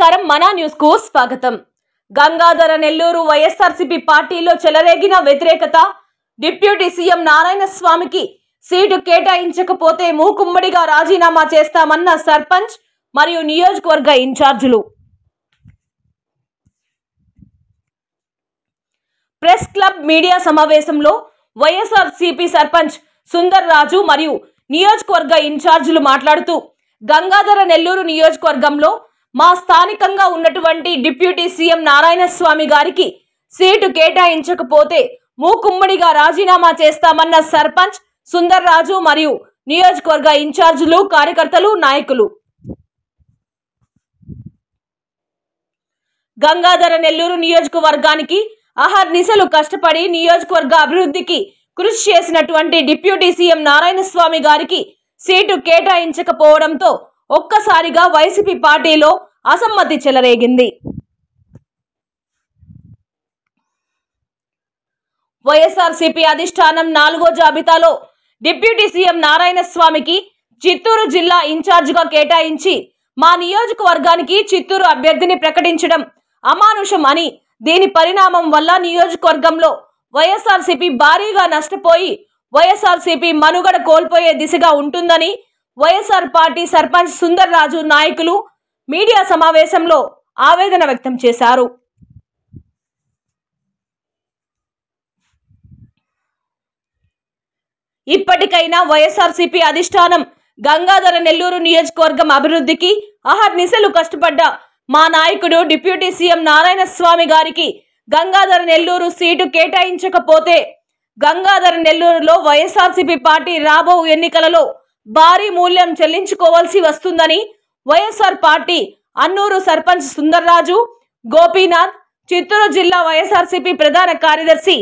నమస్కారం మనా న్యూస్ కు స్వాగతం. గంగాధర నెల్లూరు వైఎస్ఆర్సీపీ పార్టీలో చెలరేగిన వ్యతిరేకత. డిప్యూటీ సీఎం నారాయణ స్వామికి సీటు కేటాయించకపోతే మూకుమ్మడిగా రాజీనామా చేస్తామన్న సర్పంచ్ మరియు నియోజకవర్గ ఇన్ఛార్జీలు. ప్రెస్ క్లబ్ మీడియా సమావేశంలో వైఎస్ఆర్సీపీ సర్పంచ్ సుందర్ రాజు మరియు నియోజకవర్గ ఇన్ఛార్జీలు మాట్లాడుతూ, గంగాధర నెల్లూరు నియోజకవర్గంలో మా స్థానికంగా ఉన్నటువంటి డిప్యూటీ సీఎం నారాయణ స్వామి గారికి సీటు కేటాయించకపోతే మూకుమ్మడిగా రాజీనామా చేస్తామన్న సర్పంచ్ సుందర్ రాజు మరియు నియోజకవర్గ ఇన్ఛార్జీలు, కార్యకర్తలు, నాయకులు. గంగాధర నెల్లూరు నియోజకవర్గానికి అహర్నిశలు కష్టపడి నియోజకవర్గ అభివృద్ధికి కృషి చేసినటువంటి డిప్యూటీ సీఎం నారాయణ స్వామి గారికి సీటు కేటాయించకపోవడంతో ఒక్కసారిగా వైసీపీ పార్టీలో అసమ్మతి చెలరేగింది. వైఎస్ఆర్సీపీ అధిష్టానం 4వ జాబితాలో డిప్యూటీ సీఎం నారాయణ స్వామికి చిత్తూరు జిల్లా ఇన్ఛార్జిగా కేటాయించి మా నియోజకవర్గానికి చిత్తూరు అభ్యర్థిని ప్రకటించడం అమానుషం అని, దీని పరిణామం వల్ల నియోజకవర్గంలో వైఎస్ఆర్సీపీ భారీగా నష్టపోయి వైఎస్ఆర్సీపీ మనుగడ కోల్పోయే దిశగా ఉంటుందని వైఎస్ఆర్ పార్టీ సర్పంచ్ సుందర్ రాజు నాయకులు మీడియా సమావేశంలో ఆవేదన వ్యక్తం చేశారు. ఇప్పటికైనా వైఎస్ఆర్సీపీ అధిష్టానం గంగాధర నెల్లూరు నియోజకవర్గం అభివృద్ధికి అహర్నిశలు కష్టపడ్డ మా నాయకుడు డిప్యూటీ సీఎం నారాయణ స్వామి గారికి గంగాధర నెల్లూరు సీటు కేటాయించకపోతే గంగాధర నెల్లూరులో వైఎస్ఆర్సీపీ పార్టీ రాబో ఎన్నికలలో భారీ మూల్యం చెల్లించుకోవాల్సి వస్తుందని వైఎస్ఆర్ పార్టీ అన్నూరు సర్పంచ్ సుందర్ రాజు, గోపీనాథ్, చిత్తూరు జిల్లా వైఎస్ఆర్సీపీ ప్రధాన కార్యదర్శి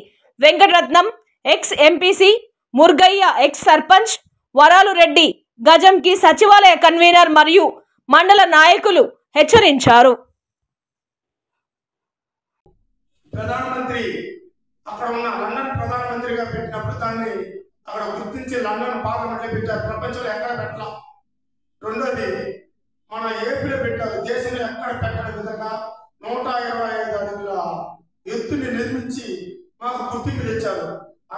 Venkataratnam, ex MPC Murgaiah, ex sarpanch Varalu Reddy, గజంకి సచివాలయ కన్వీనర్ మరియు మండల నాయకులు హెచ్చరించారు. ప్రధానమంత్రి అక్కడ ఉన్న లండన్ ప్రధానమంత్రిగా పెట్టినప్పుడు దాన్ని అక్కడ గుర్తించి లండన్ పార్లమెంట్లో పెట్టారు, ప్రపంచంలో ఎక్కడ పెట్టాల. రెండోది మన ఏపీలో పెట్టారు, దేశంలో ఎక్కడ పెట్టని విధంగా 125 అడుగుల ఎత్తుని నిర్మించి మాకు గుర్తింపు తెచ్చారు.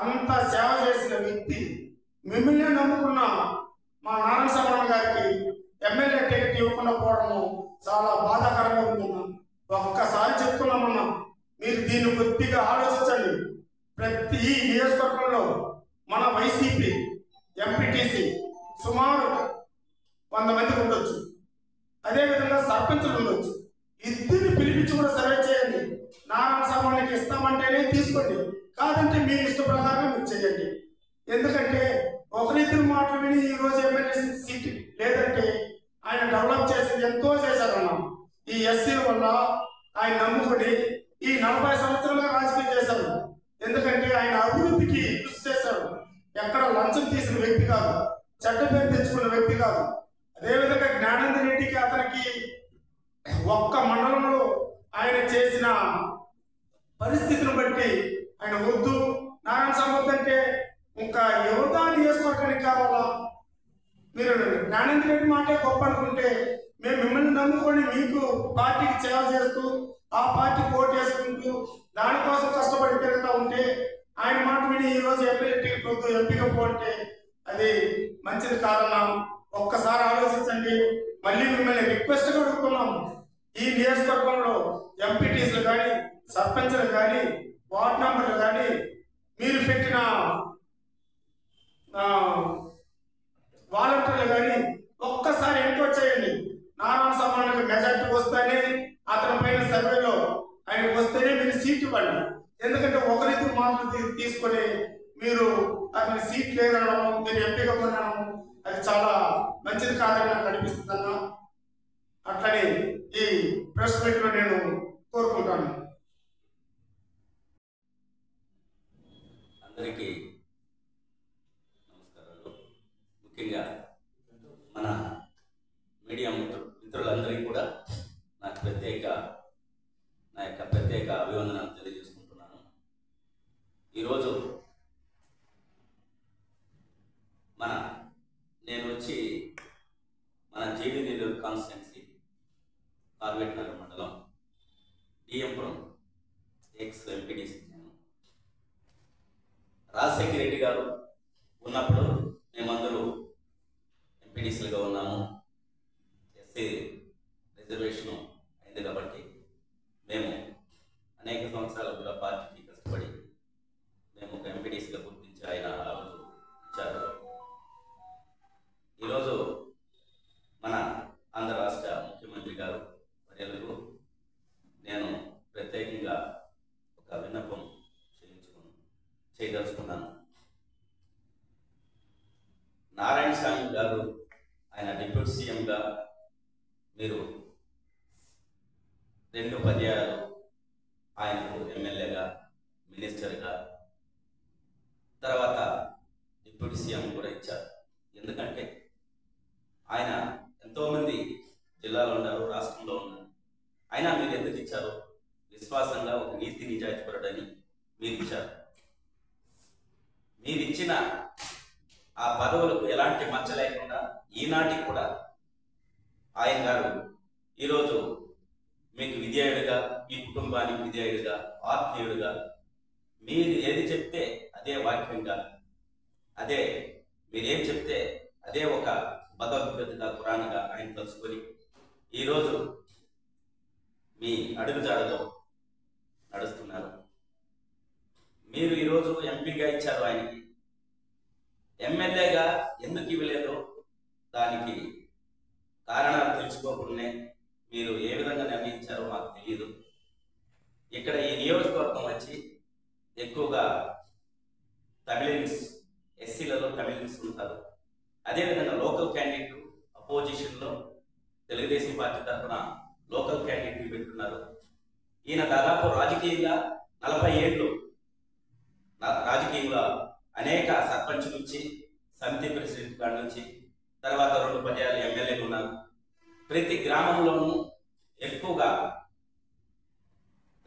అంత సేవ చేసిన వ్యక్తి, మిమ్మల్ని నమ్ముకున్న మా నారాయణ స్వామి గారికి ఎమ్మెల్యే టికెట్ ఇవ్వకుండా పోవడము చాలా బాధాకరంగా ఉందన్నా. ఒక్కసారి చెప్తున్నామన్నా, మీరు దీన్ని కొద్దిగా ఆలోచించండి. ప్రతి ఈ నియోజకవర్గంలో మన వైసీపీ ఎంపీటీసీ సుమారు 100 మంది ఉండొచ్చు, అదేవిధంగా సర్పంచులు ఉండొచ్చు. ఇద్దరిని పిలిపించి కూడా సర్వే చేయండి. నారాయణ స్వామికి ఇస్తామంటేనే తీసుకోండి, కాదంటే మీ ఇష్ట ప్రకారం మీరు చేయండి. ఎందుకంటే ఒకరిద్దరు మాటలు విని ఈరోజు ఎమ్మెల్యే సీట్ లేదంటే ఆయన డెవలప్ చేసేది ఎంతో చేశారన్నాం. ఈ ఎస్సీల వల్ల ఆయన నమ్ముకొని ఈ 40 సంవత్సరాలుగా రాజకీయం చేశారు. ఎందుకంటే ఆయన అభివృద్ధికి కృషి చేశారు. ఎక్కడ లంచం తీసిన వ్యక్తి కాదు, చెడ్డ పేరు తెచ్చుకున్న వ్యక్తి కాదు. అదేవిధంగా జ్ఞానేంద్ర రెడ్డికి అతనికి ఒక్క మండలంలో ఆయన చేసిన పరిస్థితిని బట్టి ఆయన వద్దు, నారాయణ స్వామి అంటే ఇంకా ఎవరిదా నియోజకవర్గానికి కావాలా? మీరు జ్ఞానేంద్ర రెడ్డి మాటే గొప్ప అనుకుంటే మేము మిమ్మల్ని నమ్ముకొని మీకు పార్టీకి సేవ చేస్తూ ఆ పార్టీకి ఓటు వేసుకుంటూ దానికోసం కష్టపడి తిరుగుతూ ఉంటే ఆయన మాట విని ఈరోజు ఎమ్మెల్యే టికెట్ వద్దు, ఎంపీగా పోతే అది మంచిది కాదన్నా. ఒక్కసారి ఆలోచించండి. మళ్ళీ మిమ్మల్ని రిక్వెస్ట్గా అడుగుతున్నాము, ఈ నియోజకవర్గంలో ఎంపీటీసీలు కానీ, సర్పంచ్లు కానీ, వార్డు మెంబర్లు కానీ మీరు పెట్టిన వాలంటీర్లు కానీ ఒక్కసారి ఎంక్వైరీ చేయండి. నారాయణ స్వామికి మెజార్టీ వస్తేనే, అతని పైన సర్వేలో ఆయన వస్తేనే మీరు సీట్ ఇవ్వండి. ఎందుకంటే ఒకరిద్దరు మాటలు తీసుకొని మీరు అతని సీట్ లేదనడము, మీరు ఎంపీగా కొనడము అది చాలా మంచిది కాదని నాకు అనిపిస్తుందన్నా. అట్లనే ఈ ప్రెస్ మీట్లో నేను కోరుకుంటాను. అందరికీ నమస్కారాలు. ముఖ్యంగా మన మీడియా మిత్రులందరికీ కూడా నా యొక్క ప్రత్యేక అభివందనాలు తెలియజేసుకుంటున్నాను. ఈరోజు నేను వచ్చి మన జీడీ నెల్లూరు కాన్స్టిట్యున్సీ కార్వేట్నగర్ మండలం డిఎంపురం ఎక్స్ ఎంపీటీసీ. రాజశేఖర రెడ్డి గారు ఉన్నప్పుడు మేమందరూ ఎంపీటీసీలుగా ఉన్నాము. ఎస్సీ రిజర్వేషన్ అయింది కాబట్టి మేము అనేక సంవత్సరాలు కూడా పార్టీకి కష్టపడి మేము ఒక ఎంపీటీసీగా గుర్తించి ఆయన ఆ రోజు ఇచ్చారు. ఈరోజు మన ఆంధ్ర రాష్ట్ర ముఖ్యమంత్రి గారు వర్యులకు నేను ప్రత్యేకంగా ఒక విన్నపం చేయదలుచుకున్నాను. నారాయణ స్వామి గారు ఆయన డిప్యూటీ సీఎంగా మీరు 2 పర్యాయాలు ఆయనకు ఎమ్మెల్యేగా, మినిస్టర్గా, తర్వాత డిప్యూటీ సీఎం కూడా ఇచ్చారు. ఎందుకంటే ఆయన ఎంతోమంది జిల్లాలో ఉన్నారు, రాష్ట్రంలో ఉన్నారు. అయినా మీరు ఎందుకు ఇచ్చారు? విశ్వాసంగా ఒక నీతి నిజాయితీపరుడని మీరు ఇచ్చారు. మీరు ఇచ్చిన ఆ పదవులకు ఎలాంటి మచ్చ లేకుండా ఈనాటికి కూడా ఆయన గారు ఈరోజు మీకు విధేయుడిగా, మీ కుటుంబానికి విధేయుడిగా, ఆత్మీయుడిగా, మీరు ఏది చెప్తే అదే వాక్యంగా, అదే మీరేం చెప్తే అదే ఒక భగవద్గీతగా, ఖురాన్గా ఆయన తెలుసుకొని ఈరోజు మీ అడుగుజాడలో నడుస్తున్నారు. మీరు ఈరోజు ఎంపీగా ఇచ్చారు, ఆయనకి ఎమ్మెల్యేగా ఎందుకు ఇవ్వలేదో దానికి కారణాలు తెలుసుకోకుండా మీరు ఏ విధంగా నిర్ణయించారో మాకు తెలియదు. ఇక్కడ ఈ నియోజకవర్గం వచ్చి ఎక్కువగా తమిళన్స్, ఎస్సీలలో తమిళన్స్ ఉంటారు. అదేవిధంగా లోకల్ క్యాండిడేట్ అపోజిషన్లో తెలుగుదేశం పార్టీ తరఫున లోకల్ క్యాండిడేట్ పెట్టున్నారు. ఈయన దాదాపు రాజకీయంగా 40 ఏళ్ళు రాజకీయంగా అనేక సర్పంచ్ నుంచి, సమితి ప్రెసిడెంట్ కాడి నుంచి, తర్వాత 2 పర్యాయాలు ఎమ్మెల్యేలు ఉన్నారు. ప్రతి గ్రామంలోనూ ఎక్కువగా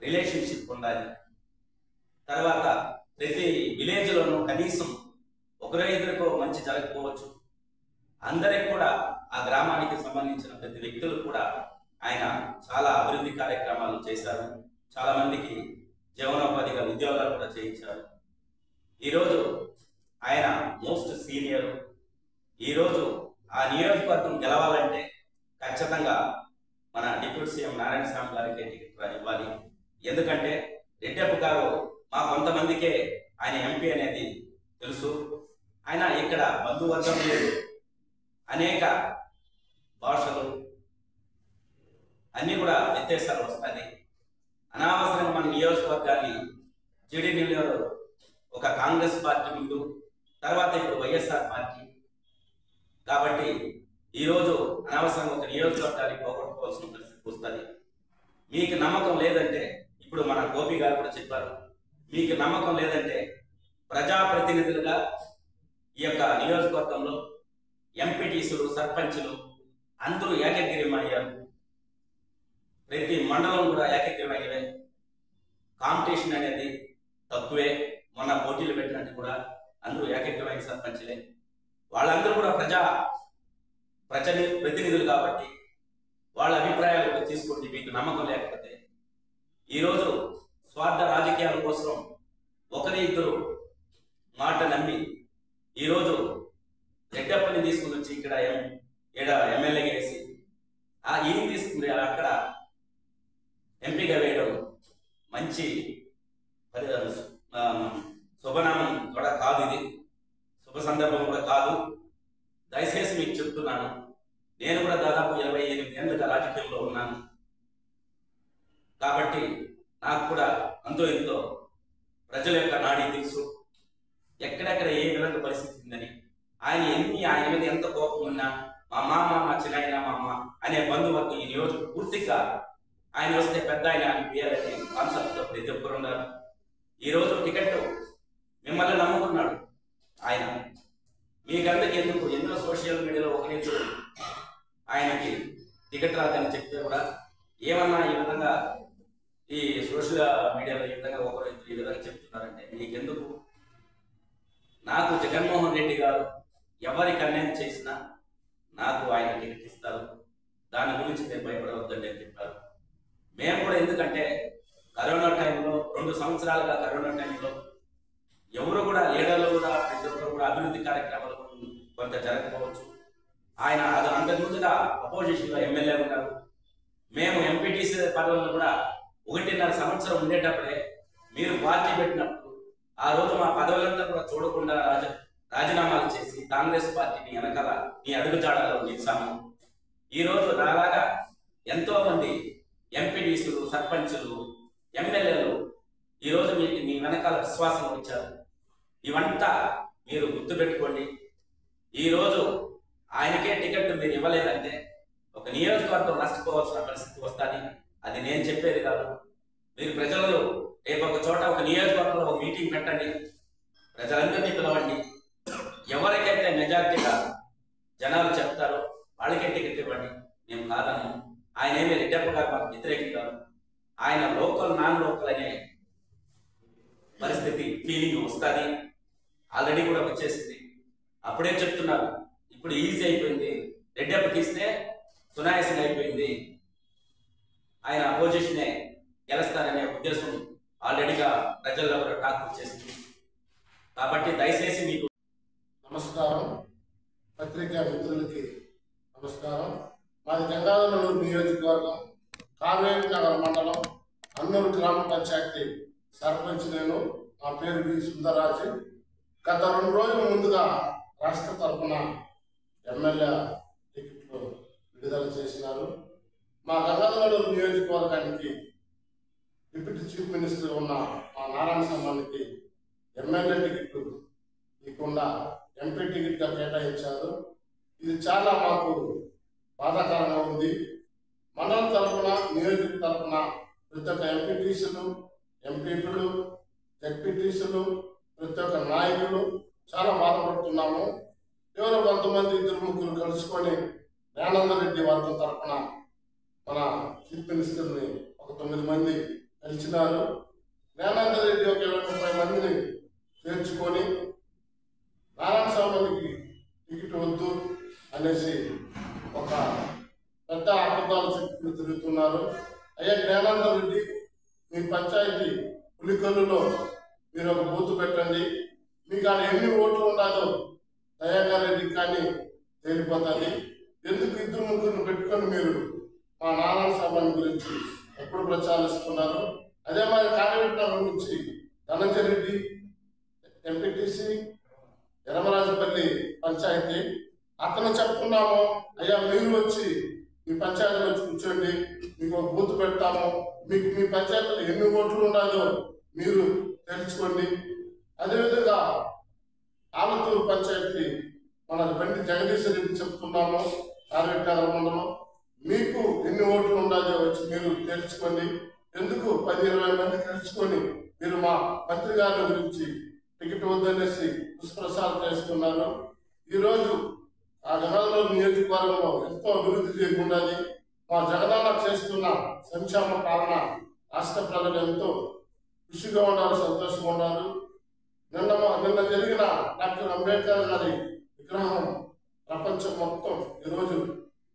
రిలేషన్షిప్ ఉండాలి. తర్వాత ప్రతి విలేజ్లోనూ కనీసం 1-2 మంచి జరగకపోవచ్చు, అందరికి కూడా ఆ గ్రామానికి సంబంధించిన ప్రతి వ్యక్తులు కూడా ఆయన చాలా అభివృద్ధి కార్యక్రమాలు చేశారు. చాలా మందికి జీవనోపాధిగా ఉద్యోగాలు కూడా చేయించారు. ఈరోజు ఆయన మోస్ట్ సీనియర్. ఈరోజు ఆ నియోజకవర్గం గెలవాలంటే ఖచ్చితంగా మన డిప్యూటీ సీఎం నారాయణ స్వామి గారికి టికెట్ ఇవ్వాలి. ఎందుకంటే రెడ్డప్ప గారు మా కొంతమందికే ఆయన ఎంపీ అనేది తెలుసు. ఆయన ఇక్కడ బంధువర్గం లేదు, అనేక భాషలు అన్నీ కూడా వ్యత్యాసాలు వస్తాయి. అనవసరంగా మన నియోజకవర్గాన్ని టీడీపీలో ఒక కాంగ్రెస్ పార్టీ ముందు, తర్వాత ఇప్పుడు వైఎస్ఆర్ పార్టీ కాబట్టి ఈరోజు అనవసరంగా ఒక నియోజకవర్గాన్ని పోగొట్టుకోవాల్సిన పరిస్థితి వస్తుంది. మీకు నమ్మకం లేదంటే, ఇప్పుడు మన గోపి గారు కూడా చెప్పారు, మీకు నమ్మకం లేదంటే ప్రజాప్రతినిధులుగా ఈ యొక్క నియోజకవర్గంలో ఎంపీటీసీలు, సర్పంచులు అందరూ ఏకగ్రీవమయ్యారు. ప్రతి మండలం కూడా ఏకగ్రీవమయ్యే. కాంపిటీషన్ అనేది తక్కువే. మొన్న పోటీలు పెట్టినట్టు కూడా అందరూ ఏకగ్రీవమైన సర్పంచులే. వాళ్ళందరూ కూడా ప్రతినిధులు కాబట్టి వాళ్ళ అభిప్రాయాలు కూడా తీసుకోండి. మీకు నమ్మకం లేకపోతే ఈరోజు స్వార్థ రాజకీయాల కోసం 1-2 మాట నమ్మి ఈరోజు రెడ్డప్పని తీసుకుని వచ్చి ఇక్కడ ఎమ్మెల్యేగా వేసి ఈయన తీసుకుని అక్కడ ఎంపీగా వేయడం మంచి శుభనామం కూడా కాదు, ఇది శుభ సందర్భం కూడా కాదు. దయచేసి మీకు చెప్తున్నాను, నేను కూడా దాదాపు 28 ఏళ్ళుగా రాజకీయంలో ఉన్నాను కాబట్టి నాకు కూడా అంతో ఎంతో ప్రజల యొక్క నాడి తెలుసు, ఎక్కడెక్కడ ఏ విధంగా పరిస్థితి ఉందని. ఆయన మీద ఎంత కోపం ఉన్నా మా మామ, మా చిన్నాయన, మా అమ్మ అనే బంధువర్గం ఈ నియోజకవర్గం పూర్తిగా ఆయన వస్తే పెద్ద ఆయన అని పేరనే కాన్సెప్ట్తో ప్రతి ఒక్కరు ఉన్నారు. ఈరోజు టికెట్ మిమ్మల్ని నమ్ముకున్నాడు ఆయన. మీకందరికి ఎన్నో సోషల్ మీడియాలో 1-2 ఆయనకి టికెట్ రాదని చెప్తే కూడా ఏమన్నా ఈ విధంగా ఈ సోషల్ మీడియాలో ఈ విధంగా 1-2 ఈ విధంగా చెప్తున్నారంటే మీకెందుకు? నాకు జగన్మోహన్ రెడ్డి గారు ఎవరికి అన్యాయం చేసినా నాకు ఆయన టికెట్ ఇస్తారు. దాని గురించి నేను భయపడవద్దండి అని చెప్పారు. మేము కూడా ఎందుకంటే కరోనా టైంలో 2 సంవత్సరాలుగా కరోనా టైంలో ఎవరు కూడా లీడర్లు కూడా ప్రతి ఒక్కరు కూడా అభివృద్ధి కార్యక్రమాలు కొంత జరగకపోవచ్చు. ఆయన అది అంతకు ముందుగా అపోజిషన్లో ఎమ్మెల్యే ఉన్నారు. మేము ఎంపీటీసీ పదవులను కూడా 1.5 సంవత్సరం ఉండేటప్పుడే మీరు పార్టీ పెట్టినప్పుడు ఆ రోజు మా పదవులంతా కూడా చూడకుండా రాజీనామాలు చేసి కాంగ్రెస్ పార్టీని వెనకాల మీ అడుగుజాడలో నిలిచాము. ఈరోజు నాలాగా ఎంతో మంది ఎంపీటీసీలు, సర్పంచులు, ఎమ్మెల్యేలు ఈరోజు మీకు మీ వెనకాల విశ్వాసం వచ్చారు. ఇవంతా మీరు గుర్తుపెట్టుకోండి. ఈరోజు ఆయనకే టికెట్ మీరు ఇవ్వలేదంటే ఒక నియోజకవర్గం నష్టపోవాల్సిన పరిస్థితి వస్తుంది. అది నేను చెప్పేది కాదు. మీరు ప్రజలు రేపు ఒక చోట ఒక నియోజకవర్గంలో ఒక మీటింగ్ పెట్టండి, ప్రజలందరినీ పిలవండి. ఎవరికైతే మెజార్టీగా జనాలు చెప్తారో వాళ్ళకే టికెట్ ఇవ్వండి. మేము కాదను. ఆయన ఏమీ రెడ్డప్ప గారు మాకు వ్యతిరేకం కాదు. ఆయన లోకల్ నాన్ లోకల్ అనే పరిస్థితి ఫీలింగ్ వస్తుంది. ఆల్రెడీ కూడా వచ్చేసింది. అప్పుడే చెప్తున్నారు, ఇప్పుడు ఈజీ అయిపోయింది. రెడ్డప్పకి ఇస్తే సునాయాసంగా అయిపోయింది. ఆయన అపోజిషనే గెలుస్తారనే ఉద్దేశం ఆల్రెడీగా ప్రజల్లో కూడా టాక్ వచ్చేసింది. కాబట్టి దయచేసి మీకు నమస్కారం. పత్రికా మిత్రులకి నమస్కారం. మాది గంగాధర నియోజకవర్గం, కావేరి నగర్ మండలం, అన్నూరు గ్రామ పంచాయతీ సర్పంచ్ నేను. నా పేరు బి సుందరరాజు. గత 2 రోజుల ముందుగా రాష్ట్ర తరఫున ఎమ్మెల్యే టికెట్లు విడుదల చేసినారు. మా గంగాధర నియోజకవర్గానికి డిప్యూటీ చీఫ్ మినిస్టర్ ఉన్న మా నారాయణ స్వామికి ఎమ్మెల్యే టికెట్ ఇవ్వకుండా ఎంపీ టికెట్గా కేటాయించారు. ఇది చాలా మాకు బాధాకరంగా ఉంది. మండలం తరఫున, నియోజకవర్గం తరఫున ప్రతి ఒక్క ఎంపీటీసీలు, ఎంపీపీలు, జెడ్పీటీసీలు, ప్రతి ఒక్క నాయకులు చాలా బాధపడుతున్నాము. ఎవరో కొంతమంది 2-3 కలుసుకొని జ్ఞానంద రెడ్డి వర్గం తరఫున మన చీఫ్ మినిస్టర్ని ఒక 9 మంది కలిసినారు. జ్ఞానంద రెడ్డి ఒక 20-30 మందిని చేర్చుకొని నారాయణ స్వామికి టికెట్ వద్దు అనేసి ఒక పెద్ద అబద్ధాలు చెప్పుకుని తిరుగుతున్నారు. అయ్యా జ్ఞానంద రెడ్డి, మీ పంచాయతీ పులికల్లులో మీరు ఒక బూత్ పెట్టండి. మీకు ఆడ ఎన్ని ఓట్లు ఉండాలో దయాకర్ రెడ్డికి కానీ తేలిపోతుంది. ఎందుకు 2-3 పెట్టుకొని మీరు మా నారాయణ స్వామి గురించి ఎప్పుడు ప్రచారిస్తున్నారు? అదే మరి కాకినాడ నుంచి ధనంజయ రెడ్డి ఎంపీటీసీ, ఎరమరాజపల్లి పంచాయతీ, అతను చెప్తున్నాము, అయ్యా మీరు వచ్చి మీ పంచాయతీలో వచ్చి కూర్చోండి, మీకు ఒక బూత్ పెడతాము, మీకు మీ పంచాయతీలో ఎన్ని ఓట్లు ఉండాలో మీరు తెలుసుకోండి. అదేవిధంగా ఆలతూరు పంచాయతీ మన బండి జగదీశ్వర రెడ్డి చెప్తున్నాము, ఆర్వేట్నగర్ మండలం, మీకు ఎన్ని ఓట్లు ఉండాలో వచ్చి మీరు తెలుసుకోండి. ఎందుకు 10-20 మంది తెలుసుకొని మీరు మా మంత్రి గారి గురించి టికెట్ వద్దనేసి దుష్ప్రచారం చేస్తున్నారు. ఈరోజు ఆ గంగాధర నియోజకవర్గంలో ఎంతో అభివృద్ధి చేయకుండాది. మా జగనన్న చేస్తున్న సంక్షేమ పాలన రాష్ట్ర ప్రజలు ఎంతో ఖుషిగా ఉన్నారు, సంతోషంగా ఉన్నారు. నిన్న జరిగిన డాక్టర్ అంబేద్కర్ గారి విగ్రహం ప్రపంచం మొత్తం ఈరోజు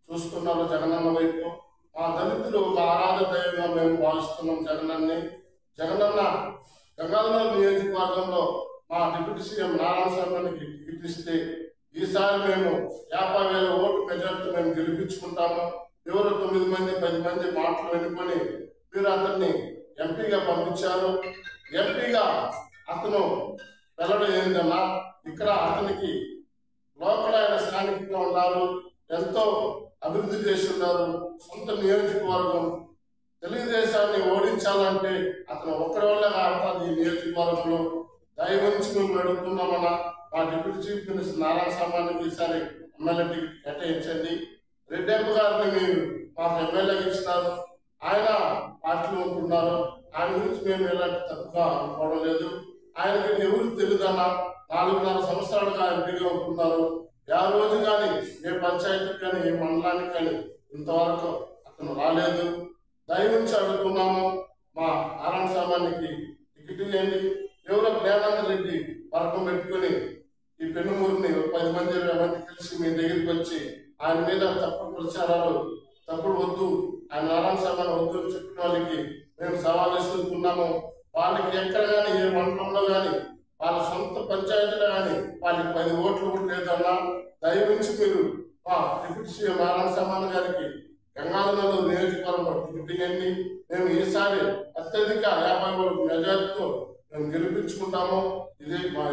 చూస్తున్నారు జగనన్న వైపు. మా దళితులు ఒక ఆరాధన దైవంగా మేము భావిస్తున్నాం జగనన్ని. జగనన్న గంగాధర నియోజకవర్గంలో మా డిప్యూటీ సీఎం నారాయణ స్వామికి టికెట్ ఇస్తే ఈసారి మేము 50,000 ఓటు మెజార్టీ మేము గెలిపించుకుంటాము. ఎవరు 9 మంది 10 మంది మాటలు వెనుకొని మీరు అతన్ని ఎంపీగా పంపించారు. ఎంపీగా అతను వెళ్ళడం ఏంటన్నా, ఇక్కడ అతనికి లోకల్ ఆయన స్థానికంగా ఉన్నారు, ఎంతో అభివృద్ధి చేసి ఉన్నారు. సొంత నియోజకవర్గం తెలుగుదేశాన్ని ఓడించాలంటే అతను ఒక్కడి వల్ల ఆడతాడు. ఈ నియోజకవర్గంలో దయవంచి మేము నడుపుతున్నామన్నా మా డిప్యూటీ చీఫ్ మినిస్టర్ నారాయణ స్వామికి ఈసారి ఎమ్మెల్యే టికెట్ కేటాయించండి. రెడ్డప్ప గారిని మీరు మాకు ఎమ్మెల్యేగా ఇచ్చినారు, ఆయన పార్టీలో ఉంటున్నారు. ఆయన గురించి మేము ఎలాంటి తప్పుగా అనుకోవడం లేదు. ఆయనకి ఎవరికి తెలియదన్నా 4.5 సంవత్సరాలుగా ఎంపీగా ఉంటున్నారు. ఆ రోజు కానీ ఏ పంచాయతీకి కానీ ఏ మండలానికి కానీ ఇంతవరకు అతను రాలేదు. దయవుంచి అడుగుతున్నాము, మా నారాయణ స్వామికి టికెట్ ఇవ్వండి. ఎవరో జ్ఞానంద రెడ్డి వర్గం పెట్టుకుని ఈ పెనుమూరుని 10 మంది 20 మంది కలిసి మీ దగ్గరికి వచ్చి ఆయన మీద తప్పుడు ప్రచారాలు తప్పుడు వద్దు, ఆయన నారాయణ స్వామి వద్దు అని చెప్పిన వాళ్ళకి మేము సవాల్ ఇస్తున్నాము. వాళ్ళకి ఎక్కడ కానీ ఏ మండలంలో కానీ వాళ్ళ సొంత పంచాయతీలో కానీ వాళ్ళకి 10 ఓట్లు కూడా లేదన్నా దయవించి మీరు డిప్యూటీ సీఎం నారాయణ స్వామి గారికి గంగాధర నియోజకవర్గంలో టికెట్ ఇవ్వండి. మేము ఈసారి అత్యధిక 50 ఓట్ల మెజారిటీతో మేము గెలిపించుకుంటాము. ఇదే మా